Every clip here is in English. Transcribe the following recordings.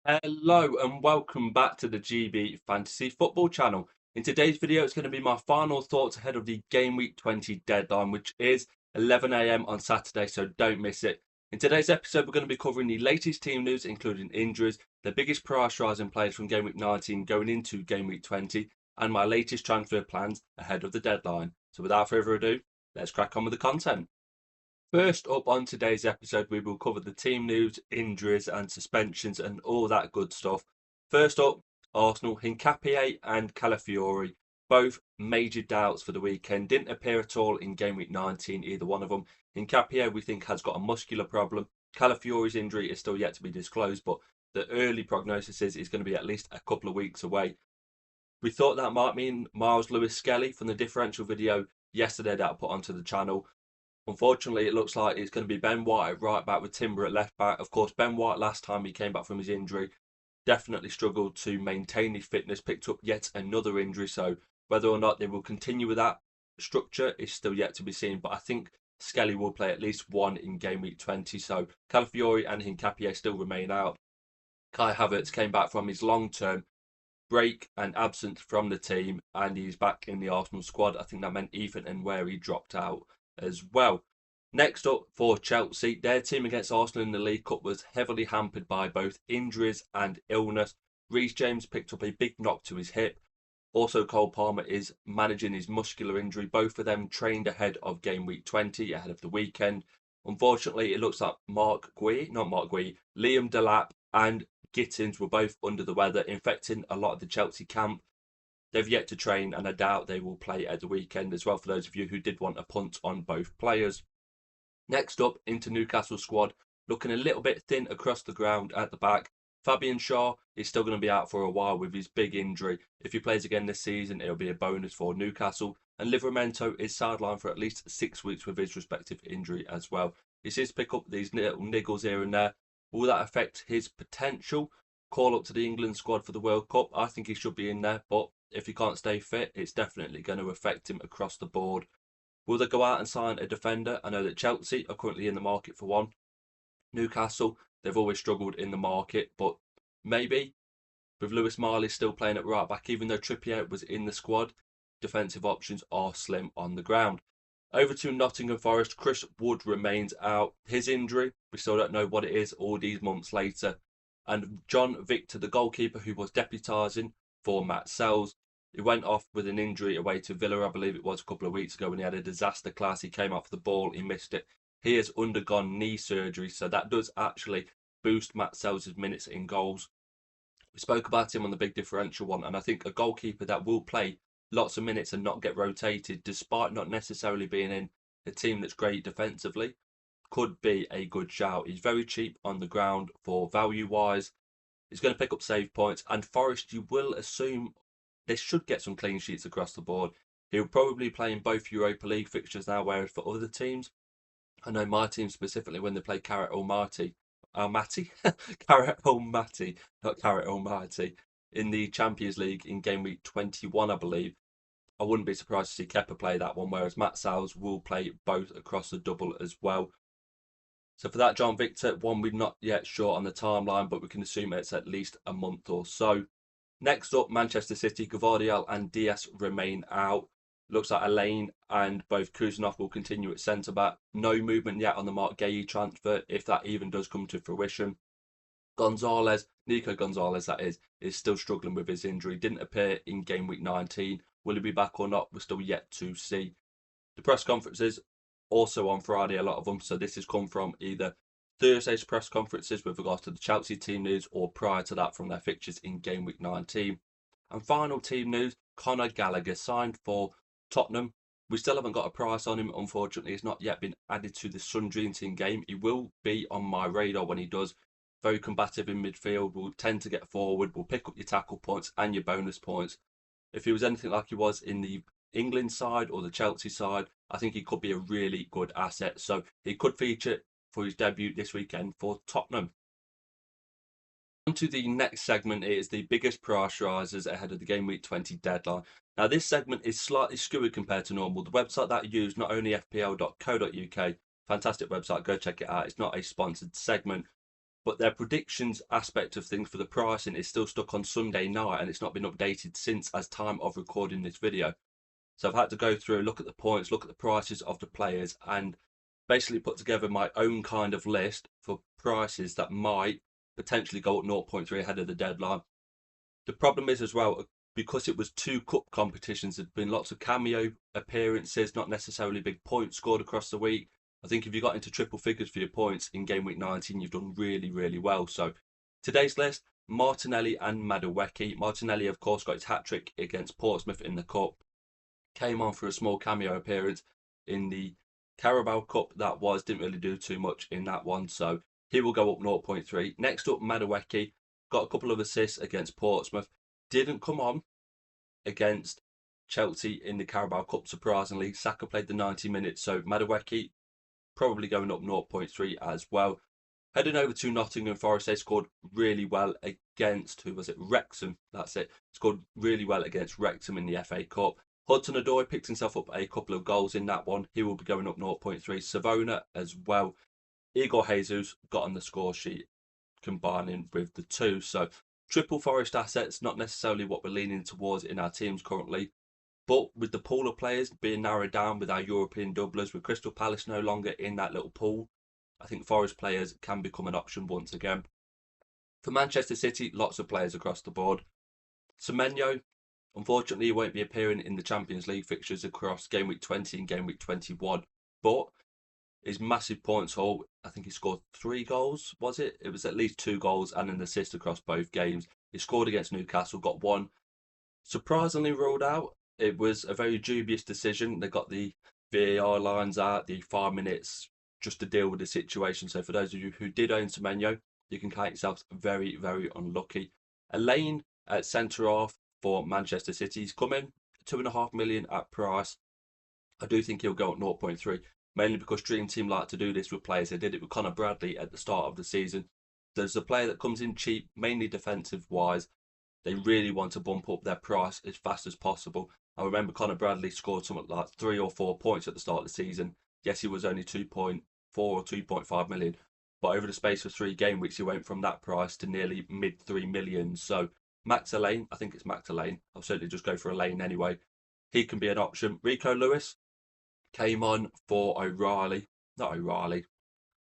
Hello and welcome back to the GB Fantasy Football channel. In today's video, it's going to be my final thoughts ahead of the Game Week 20 deadline, which is 11 a.m. on Saturday, so don't miss it. In today's episode, we're going to be covering the latest team news, including injuries, the biggest price rising players from Game Week 19 going into Game Week 20, and my latest transfer plans ahead of the deadline. So without further ado, let's crack on with the content. First up on today's episode, we will cover the team news, injuries and suspensions and all that good stuff. First up, Arsenal, Hincapié and Calafiori, both major doubts for the weekend. Didn't appear at all in Game Week 19, either one of them. Hincapié, we think, has got a muscular problem. Calafiori's injury is still yet to be disclosed, but the early prognosis is he's going to be at least a couple of weeks away. We thought that might mean Miles Lewis-Skelly from the differential video yesterday that I put onto the channel. Unfortunately, it looks like it's going to be Ben White at right back with Timber at left back. Of course, Ben White last time he came back from his injury definitely struggled to maintain his fitness, picked up yet another injury. So whether or not they will continue with that structure is still yet to be seen. But I think Skelly will play at least one in Game Week 20. So Calafiori and Hincapié still remain out. Kai Havertz came back from his long-term break and absence from the team, and he's back in the Arsenal squad. I think that meant Ethan and where he dropped out as well. Next up for Chelsea, their team against Arsenal in the League Cup was heavily hampered by both injuries and illness. Reece James picked up a big knock to his hip. Also, Cole Palmer is managing his muscular injury. Both of them trained ahead of Game Week 20, ahead of the weekend. Unfortunately, it looks like Liam Delap and Gittins were both under the weather, infecting a lot of the Chelsea camp. They've yet to train, and I doubt they will play at the weekend as well, for those of you who did want a punt on both players. Next up, into Newcastle squad, looking a little bit thin across the ground at the back. Fabian Schär is still going to be out for a while with his big injury. If he plays again this season, it'll be a bonus for Newcastle. And Livramento is sidelined for at least 6 weeks with his respective injury as well. He seems to pick up these little niggles here and there. Will that affect his potential call up to the England squad for the World Cup? I think he should be in there, but if he can't stay fit, it's definitely going to affect him across the board. Will they go out and sign a defender? I know that Chelsea are currently in the market for one. Newcastle, they've always struggled in the market, but maybe with Lewis Marley still playing at right back, even though Trippier was in the squad, defensive options are slim on the ground. Over to Nottingham Forest, Chris Wood remains out. His injury, we still don't know what it is all these months later. And John Victor, the goalkeeper who was deputising for Matt Sells, he went off with an injury away to Villa, I believe it was a couple of weeks ago, when he had a disaster class. He came off the ball, he missed it. He has undergone knee surgery, so that does actually boost Matt Sells' minutes in goals. We spoke about him on the big differential one, and I think a goalkeeper that will play lots of minutes and not get rotated, despite not necessarily being in a team that's great defensively, could be a good shout. He's very cheap on the ground for value wise. He's going to pick up save points, and Forest, you will assume they should get some clean sheets across the board. He'll probably play in both Europa League fixtures now, whereas for other teams, I know my team specifically, when they play Carrot Almighty, Carrot Almighty, not Carrot Almighty, in the Champions League in Game Week 21, I believe, I wouldn't be surprised to see Kepa play that one, whereas Matt Sales will play both across the double as well. So for that, John Victor, one we're not yet sure on the timeline, but we can assume it's at least a month or so. Next up, Manchester City, Gvardiol and Diaz remain out. Looks like Elaine and both Kuzanov will continue at centre-back. No movement yet on the Mark Guéhi transfer, if that even does come to fruition. Nico Gonzalez, that is still struggling with his injury. Didn't appear in Game Week 19. Will he be back or not? We're still yet to see. The press conferences, also on Friday, a lot of them. So this has come from either Thursday's press conferences with regards to the Chelsea team news, or prior to that from their fixtures in Game Week 19. And final team news, Conor Gallagher signed for Tottenham. We still haven't got a price on him, unfortunately. He's not yet been added to the Sun Dream Team game. He will be on my radar when he does. Very combative in midfield, will tend to get forward, will pick up your tackle points and your bonus points. If he was anything like he was in the England side or the Chelsea side, I think he could be a really good asset. So he could feature for his debut this weekend for Tottenham. On to the next segment, it is the biggest price rises ahead of the Game Week 20 deadline. Now, this segment is slightly skewed compared to normal. The website that I use, not only fpl.co.uk, fantastic website, go check it out. It's not a sponsored segment, but their predictions aspect of things for the pricing is still stuck on Sunday night, and it's not been updated since as time of recording this video. So I've had to go through, look at the points, look at the prices of the players, and basically put together my own kind of list for prices that might potentially go up 0.3 ahead of the deadline. The problem is as well, because it was 2 cup competitions, there'd been lots of cameo appearances, not necessarily big points scored across the week. I think if you got into triple figures for your points in game week 19, you've done really, really well. So today's list, Martinelli and Madueke. Martinelli, of course, got his hat-trick against Portsmouth in the Cup. Came on for a small cameo appearance in the Carabao Cup. That was, didn't really do too much in that one. So he will go up 0.3. Next up, Madueke. Got a couple of assists against Portsmouth. Didn't come on against Chelsea in the Carabao Cup, surprisingly. Saka played the 90 minutes, so Madueke probably going up 0.3 as well. Heading over to Nottingham Forest, they scored really well against, who was it? Wrexham, that's it. Scored really well against Wrexham in the FA Cup. Hudson-Odoi picked himself up a couple of goals in that one. He will be going up 0.3. Savona as well. Igor Jesus got on the score sheet combining with the two. So triple Forest assets, not necessarily what we're leaning towards in our teams currently. But with the pool of players being narrowed down with our European doublers, with Crystal Palace no longer in that little pool, I think Forest players can become an option once again. For Manchester City, lots of players across the board. Semenyo, unfortunately, he won't be appearing in the Champions League fixtures across game week 20 and game week 21. But his massive points haul, I think he scored 3 goals, was it? It was at least 2 goals and an assist across both games. He scored against Newcastle, got one surprisingly ruled out. It was a very dubious decision. They got the VAR lines out, the 5 minutes just to deal with the situation. So for those of you who did own Semenyo, you can count yourselves very, very unlucky. Elaine at centre-half for Manchester City. He's come in 2.5 million at price. I do think he'll go at 0.3, mainly because Dream Team like to do this with players. They did it with Conor Bradley at the start of the season. There's a player that comes in cheap, mainly defensive-wise. They really want to bump up their price as fast as possible. I remember Conor Bradley scored something like 3 or 4 points at the start of the season. Yes, he was only 2.4 or 2.5 million, but over the space of 3 game weeks, he went from that price to nearly mid 3 million. So Max Elaine, I think it's Max Elaine. I'll certainly just go for Elaine anyway. He can be an option. Rico Lewis came on for O'Reilly. Not O'Reilly.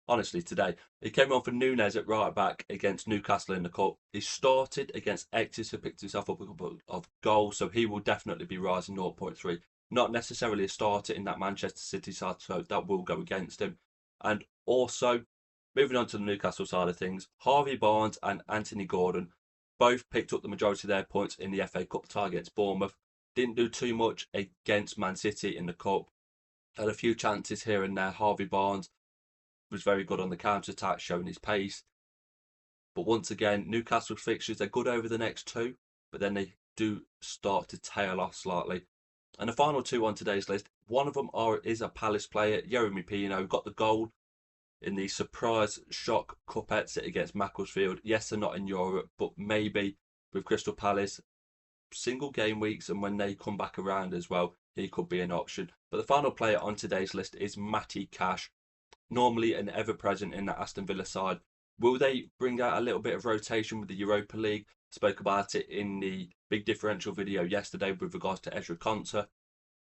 Honestly, today. He came on for Nunes at right back against Newcastle in the Cup. He started against Exeter, picked himself up a couple of goals, so he will definitely be rising 0.3. Not necessarily a starter in that Manchester City side, so that will go against him. And also, moving on to the Newcastle side of things, Harvey Barnes and Anthony Gordon both picked up the majority of their points in the FA Cup tie against Bournemouth. Didn't do too much against Man City in the Cup. Had a few chances here and there. Harvey Barnes was very good on the counter-attack, showing his pace. But once again, Newcastle's fixtures, they're good over the next 2, but then they do start to tail off slightly. And the final 2 on today's list, one of them is a Palace player, Yeremy Pino, got the goal in the surprise shock cup exit against Macclesfield. Yes, they're not in Europe, but maybe with Crystal Palace, single game weeks, and when they come back around as well, he could be an option. But the final player on today's list is Matty Cash, normally an ever-present in the Aston Villa side. Will they bring out a little bit of rotation with the Europa League? Spoke about it in the big differential video yesterday with regards to Ezra Konsa.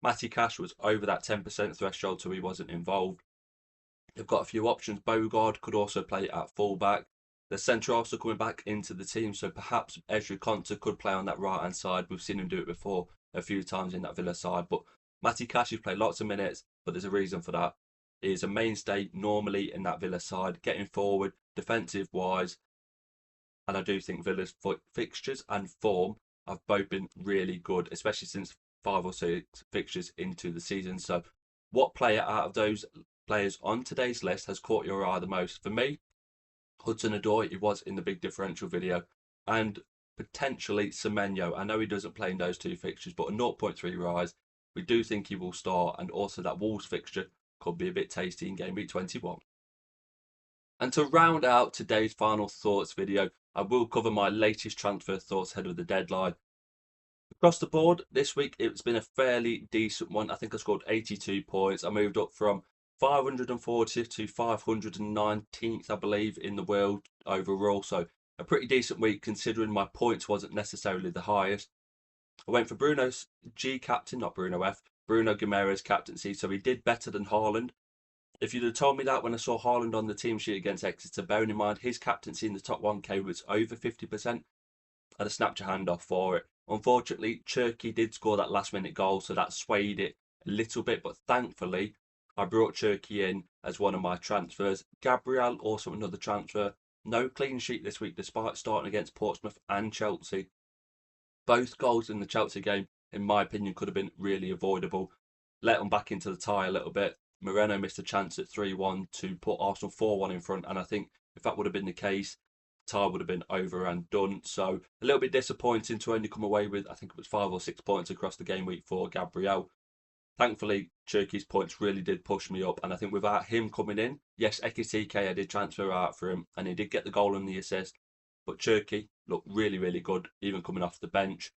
Matty Cash was over that 10% threshold, so he wasn't involved. They've got a few options. Bogard could also play at fullback. The centre also coming back into the team, so perhaps Ezra Konsa could play on that right-hand side. We've seen him do it before a few times in that Villa side. But Matty Cash has played lots of minutes, but there's a reason for that. He is a mainstay normally in that Villa side, getting forward, defensive-wise. And I do think Villa's fixtures and form have both been really good, especially since 5 or 6 fixtures into the season. So what player out of those players on today's list has caught your eye the most? For me, Hudson-Odoi, he was in the big differential video, and potentially Semenyo. I know he doesn't play in those 2 fixtures, but a 0.3 rise. We do think he will start, and also that Wolves fixture could be a bit tasty in game week 21. And to round out today's final thoughts video, I will cover my latest transfer thoughts ahead of the deadline. Across the board this week, it's been a fairly decent one. I think I scored 82 points. I moved up from 540 to 519th, I believe, in the world overall. So a pretty decent week considering my points wasn't necessarily the highest. I went for Bruno's G captain, not Bruno F. Bruno Guimaraes captaincy, so he did better than Haaland. If you'd have told me that when I saw Haaland on the team sheet against Exeter, bearing in mind his captaincy in the top 1k was over 50%, I'd have snapped your hand off for it. Unfortunately, Cherky did score that last minute goal, so that swayed it a little bit, but thankfully, I brought Cherky in as one of my transfers. Gabriel, also another transfer. No clean sheet this week, despite starting against Portsmouth and Chelsea. Both goals in the Chelsea game, in my opinion, could have been really avoidable. Let them back into the tie a little bit. Moreno missed a chance at 3-1 to put Arsenal 4-1 in front, and I think if that would have been the case, tie would have been over and done. So a little bit disappointing to only come away with, I think it was 5 or 6 points across the game week for Gabriel. Thankfully, Cherky's points really did push me up, and I think without him coming in, yes, Ekitike, I did transfer out for him, and he did get the goal and the assist, but Cherky looked really, really good, even coming off the bench.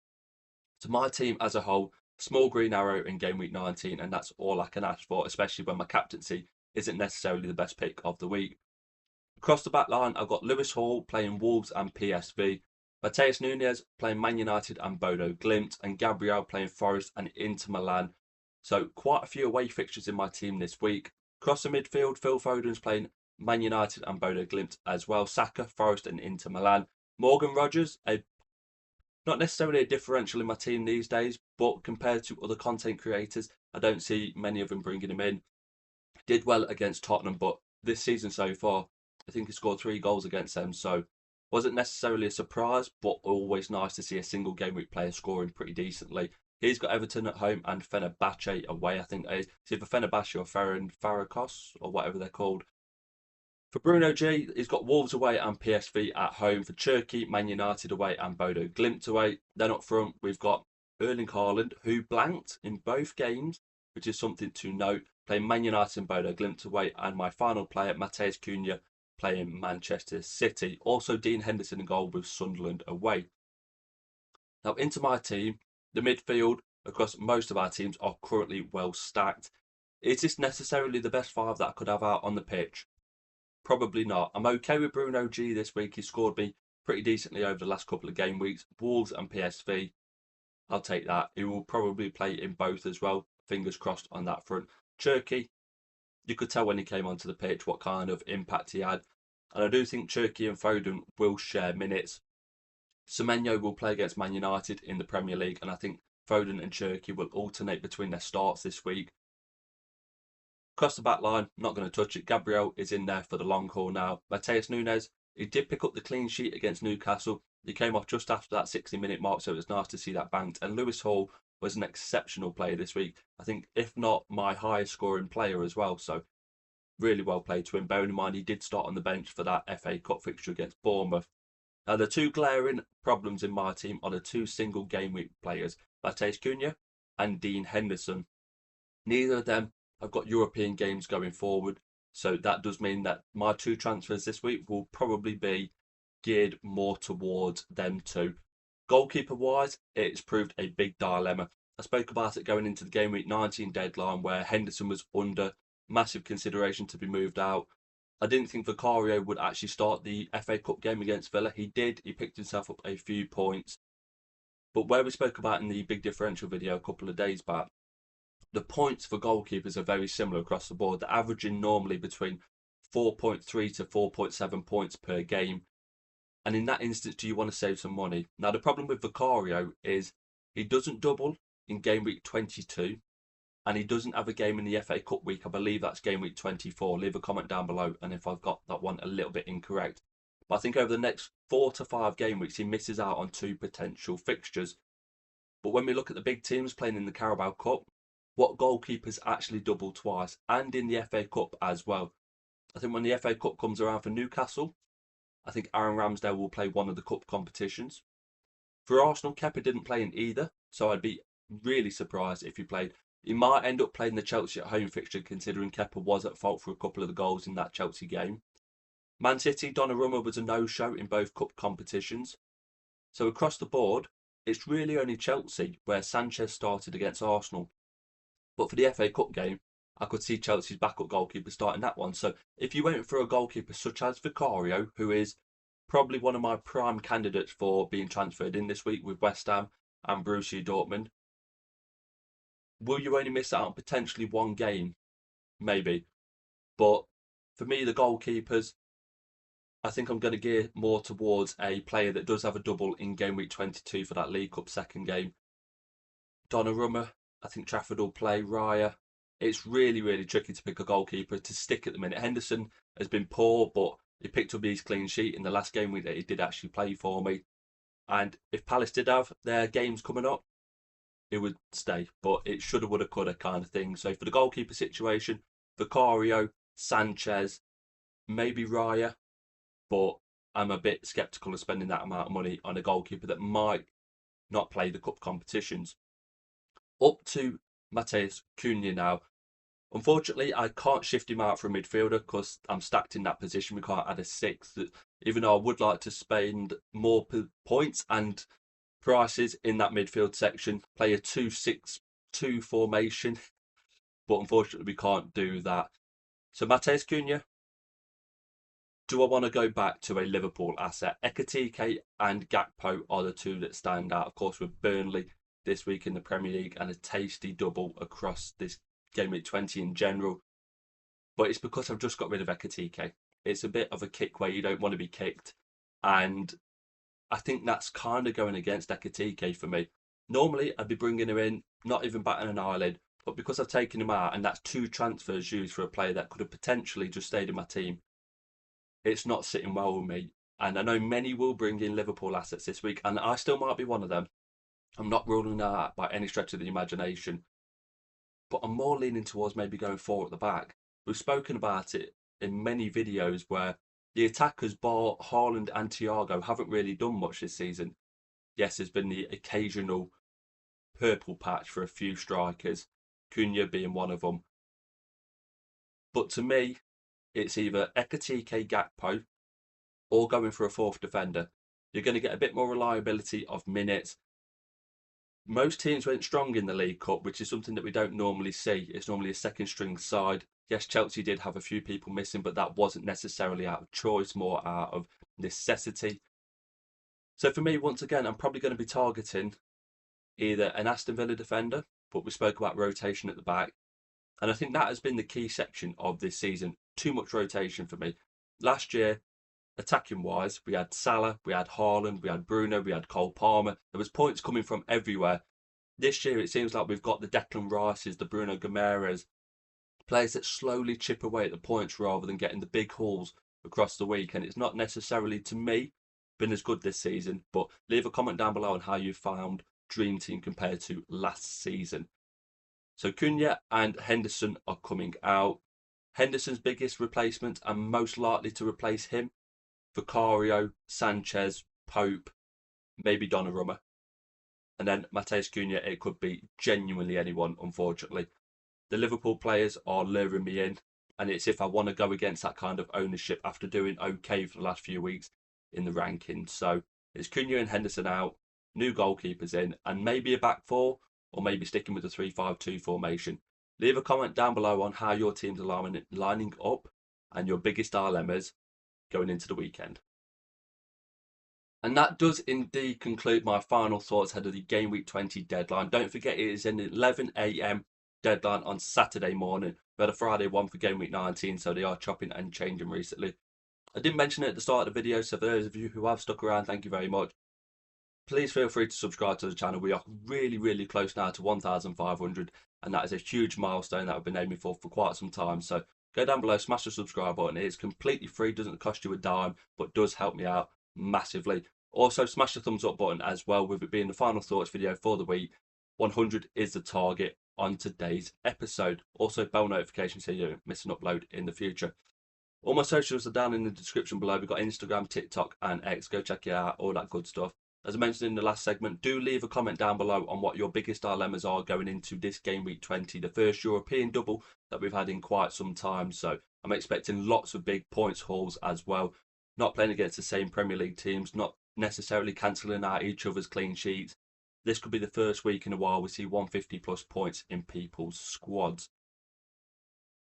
To my team as a whole, small green arrow in game week 19, and that's all I can ask for, especially when my captaincy isn't necessarily the best pick of the week. Across the back line, I've got Lewis Hall playing Wolves and PSV, Mateus Nunes playing Man United and Bodo Glimt, and Gabriel playing Forest and Inter Milan. So quite a few away fixtures in my team this week. Across the midfield, Phil Foden's playing Man United and Bodo Glimt as well. Saka, Forest and Inter Milan. Morgan Rogers, not necessarily a differential in my team these days, but compared to other content creators, I don't see many of them bringing him in. Did well against Tottenham, but this season so far, I think he scored 3 goals against them, so wasn't necessarily a surprise, but always nice to see a single game week player scoring pretty decently. He's got Everton at home and Fenerbahce away, I think it is. It's either Fenerbahce or Farrakos, or whatever they're called. For Bruno G, he's got Wolves away and PSV at home. For Cherky, Man United away and Bodo Glimt away. Then up front, we've got Erling Haaland, who blanked in both games, which is something to note, playing Man United and Bodo Glimt away. And my final player, Matheus Cunha, playing Manchester City. Also, Dean Henderson in goal with Sunderland away. Now, into my team, the midfield across most of our teams are currently well stacked. Is this necessarily the best 5 that I could have out on the pitch? Probably not. I'm okay with Bruno G this week. He scored me pretty decently over the last couple of game weeks. Wolves and PSV, I'll take that. He will probably play in both as well. Fingers crossed on that front. Cherky, you could tell when he came onto the pitch what kind of impact he had. And I do think Cherky and Foden will share minutes. Semenyo will play against Man United in the Premier League, and I think Foden and Cherky will alternate between their starts this week. Across the back line, not going to touch it. Gabriel is in there for the long haul now. Mateus Nunes, he did pick up the clean sheet against Newcastle. He came off just after that 60-minute mark, so it was nice to see that banked. And Lewis Hall was an exceptional player this week. I think, if not my highest scoring player as well. So really well played to him. Bearing in mind, he did start on the bench for that FA Cup fixture against Bournemouth. Now, the 2 glaring problems in my team are the 2 single game week players, Matheus Cunha and Dean Henderson. Neither of them have got European games going forward, so that does mean that my 2 transfers this week will probably be geared more towards them 2. Goalkeeper-wise, it's proved a big dilemma. I spoke about it going into the game week 19 deadline where Henderson was under massive consideration to be moved out. I didn't think Vicario would actually start the FA Cup game against Villa. He did. He picked himself up a few points. But where we spoke about in the big differential video a couple of days back, the points for goalkeepers are very similar across the board. They're averaging normally between 4.3 to 4.7 points per game. And in that instance, do you want to save some money? Now, the problem with Vicario is he doesn't double in game week 22. And he doesn't have a game in the FA Cup week. I believe that's game week 24. Leave a comment down below and if I've got that one a little bit incorrect. But I think over the next 4 to 5 game weeks, he misses out on 2 potential fixtures. But when we look at the big teams playing in the Carabao Cup, what goalkeepers actually double twice, and in the FA Cup as well. I think when the FA Cup comes around for Newcastle, I think Aaron Ramsdale will play one of the cup competitions. For Arsenal, Kepa didn't play in either, so I'd be really surprised if he played. He might end up playing the Chelsea at home fixture, considering Kepa was at fault for a couple of the goals in that Chelsea game. Man City, Donnarumma was a no-show in both cup competitions. So across the board, it's really only Chelsea where Sanchez started against Arsenal. But for the FA Cup game, I could see Chelsea's backup goalkeeper starting that one. So if you went for a goalkeeper such as Vicario, who is probably one of my prime candidates for being transferred in this week with West Ham and Borussia Dortmund, will you only miss out on potentially one game? Maybe. But for me, the goalkeepers, I think I'm going to gear more towards a player that does have a double in game week 22 for that League Cup second game. Donnarumma, I think Trafford will play. Raya. It's really, really tricky to pick a goalkeeper to stick at the minute. Henderson has been poor, but he picked up his clean sheet in the last game week that he did actually play for me. And if Palace did have their games coming up, it would stay. But it shoulda, woulda, coulda kind of thing. So for the goalkeeper situation, Vicario, Sanchez, maybe Raya, but I'm a bit sceptical of spending that amount of money on a goalkeeper that might not play the cup competitions. Up to Matheus Cunha now. Unfortunately, I can't shift him out for a midfielder because I'm stacked in that position. We can't add a sixth. Even though I would like to spend more points and prices in that midfield section, play a 2-6-2 formation, but unfortunately we can't do that. So Matheus Cunha, do I want to go back to a Liverpool asset? Ekitike and Gakpo are the two that stand out. Of course, with Burnley this week in the Premier League and a tasty double across this game week 20 in general. But it's because I've just got rid of Ekitike. It's a bit of a kick where you don't want to be kicked. And I think that's kind of going against Ekitike for me. Normally, I'd be bringing him in, not even batting an eyelid. But because I've taken him out, and that's 2 transfers used for a player that could have potentially just stayed in my team, it's not sitting well with me. And I know many will bring in Liverpool assets this week, and I still might be one of them. I'm not ruling that out by any stretch of the imagination, but I'm more leaning towards maybe going 4 at the back. We've spoken about it in many videos where the attackers, bar Haaland and Thiago, haven't really done much this season. Yes, there's been the occasional purple patch for a few strikers, Cunha being one of them. But to me, it's either Ekitike Gakpo or going for a 4th defender. You're going to get a bit more reliability of minutes. Most teams went strong in the League Cup, which is something that we don't normally see. It's normally a second string side. Yes, Chelsea did have a few people missing, but that wasn't necessarily out of choice, more out of necessity. So for me, once again, I'm probably going to be targeting either an Aston Villa defender, but we spoke about rotation at the back. And I think that has been the key section of this season. Too much rotation for me. Last year, attacking wise, we had Salah, we had Haaland, we had Bruno, we had Cole Palmer. There was points coming from everywhere. This year, it seems like we've got the Declan Rices, the Bruno Guimaraes, players that slowly chip away at the points rather than getting the big hauls across the week. And it's not necessarily, to me, been as good this season. But leave a comment down below on how you found Dream Team compared to last season. So Cunha and Henderson are coming out. Henderson's biggest replacement and most likely to replace him, Vicario, Sanchez, Pope, maybe Donnarumma. And then Matheus Cunha, it could be genuinely anyone, unfortunately. The Liverpool players are luring me in, and it's if I want to go against that kind of ownership after doing okay for the last few weeks in the rankings. So it's Cunha and Henderson out, new goalkeepers in, and maybe a back 4, or maybe sticking with the 3-5-2 formation. Leave a comment down below on how your teams are lining up and your biggest dilemmas going into the weekend. And that does indeed conclude my final thoughts ahead of the Game Week 20 deadline. Don't forget it is an 11 a.m. deadline on Saturday morning. We had a Friday one for Game Week 19, so they are chopping and changing recently. I didn't mention it at the start of the video, so for those of you who have stuck around, thank you very much. Please feel free to subscribe to the channel. We are really, really close now to 1,500, and that is a huge milestone that I've been aiming for quite some time. So go down below, smash the subscribe button. It is completely free, doesn't cost you a dime, but does help me out massively. Also, smash the thumbs up button as well, with it being the final thoughts video for the week. 100 is the target on today's episode. Also, bell notifications so you don't miss an upload in the future. All my socials are down in the description below. We've got Instagram, TikTok, and X. Go check it out, all that good stuff. As I mentioned in the last segment, do leave a comment down below on what your biggest dilemmas are going into this Game Week 20, the first European double that we've had in quite some time. So I'm expecting lots of big points hauls as well. Not playing against the same Premier League teams, not necessarily cancelling out each other's clean sheets. This could be the first week in a while we see 150 plus points in people's squads.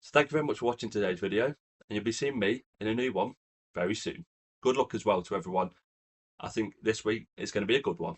So thank you very much for watching today's video, and you'll be seeing me in a new one very soon. Good luck as well to everyone. I think this week is going to be a good one.